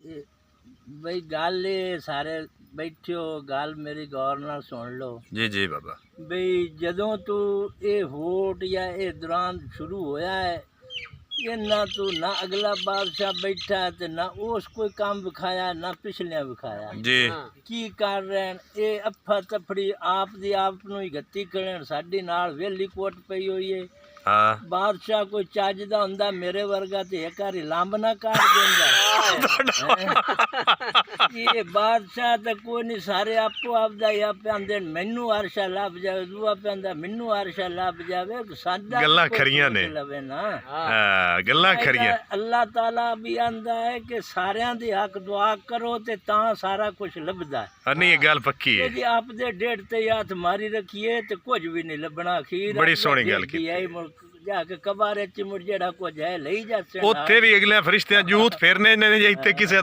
ਇਹ ਬਈ ਗੱਲ ਇਹ ਸਾਰੇ ਬੈਠਿਓ ਗੱਲ ਮੇਰੀ ਗੌਰ ਨਾਲ ਸੁਣ ਲਓ ਜੀ ਬਾਬਾ। ਬਈ ਜਦੋਂ ਤੂੰ ਇਹ ਵੋਟ ਜਾਂ ਇਹ ਦੌਰਾਨ ਸ਼ੁਰੂ ਹੋਇਆ ਹੈ ਇਹਨਾਂ ਤੂੰ ਨਾ ਅਗਲਾ ਬਾਦਸ਼ਾਹ ਬੈਠਾ ਤੇ ਨਾ ਉਸ ਕੋਈ ਕੰਮ ਵਿਖਾਇਆ ਨਾ ਪਿਛਲਿਆਂ ਵਿਖਾਇਆ ਜੀ ਕੀ ਕਰ ਰਹੇ ਨੇ ਇਹ ਅੱਫਾ ਤਫੜੀ ਆਪ ਦੀ ਆਪ ਨੂੰ ਹੀ ਗੱਤੀ ਕਰਨ ਸਾਡੀ ਨਾਲ ਵੇਲੀ ਕੋਟ ਪਈ ਹੋਈ ਹੈ ਹਾਂ ਬਾਦਸ਼ਾਹ ਕੋਈ ਚੱਜ ਦਾ ਹੁੰਦਾ ਮੇਰੇ ਵਰਗਾ ਤੇ ਇੱਕ ਵਾਰੀ ਲੰਬ ਨਾ ਕੱਢ ਦਿੰਦਾ ਇਹ ਬਾਦਸ਼ਾਹ ਤਾਂ ਕੋਈ ਨਹੀਂ ਸਾਰੇ ਆਪੋ ਆਪਦਾ ਹੀ ਆਪੇ ਆਂਦੇ ਮੈਨੂੰ ਅਰਸ਼ਾ ਲੱਭ ਜਾਵੇ ਦੂਆ ਪੈਂਦਾ ਮੈਨੂੰ ਅਰਸ਼ਾ ਲੱਭ ਜਾਵੇ ਸਾਡਾ ਗੱਲਾਂ ਖਰੀਆਂ ਨੇ। ਲਵੇ ਨਾ ਹਾਂ ਗੱਲਾਂ ਖਰੀਆਂ। ਅੱਲਾਹ ਤਾਲਾ ਵੀ ਆਂਦਾ ਹੈ ਕਿ ਸਾਰਿਆਂ ਦੇ ਹੱਕ ਦੁਆ ਕਰੋ ਤੇ ਤਾਂ ਸਾਰਾ ਕੁਝ ਲੱਭਦਾ ਹੈ। ਨਹੀਂ ਇਹ ਗੱਲ ਪੱਕੀ ਹੈ। ਜੇ ਆਪ ਦੇ ਡੇਢ ਤੇ ਹੱਥ ਮਾਰੀ ਰੱਖੀਏ ਤੇ ਕੁਝ ਵੀ ਨਹੀਂ ਲੱਭਣਾ ਅਖੀਰ ਬੜੀ ਸੋਹਣੀ ਗੱਲ ਕੀਤੀ। ਜਾ ਕੇ ਕਬਾਰੇ ਚ ਮੁੜ ਜਿਹੜਾ ਕੁਝ ਹੈ ਲਈ ਜਾ ਉੱਥੇ ਵੀ ਅਗਲੇ ਫਰਿਸ਼ਤਿਆਂ ਜੂਤ ਫੇਰਨੇ ਨੇ ਜੇ ਇੱਥੇ ਕਿਸੇ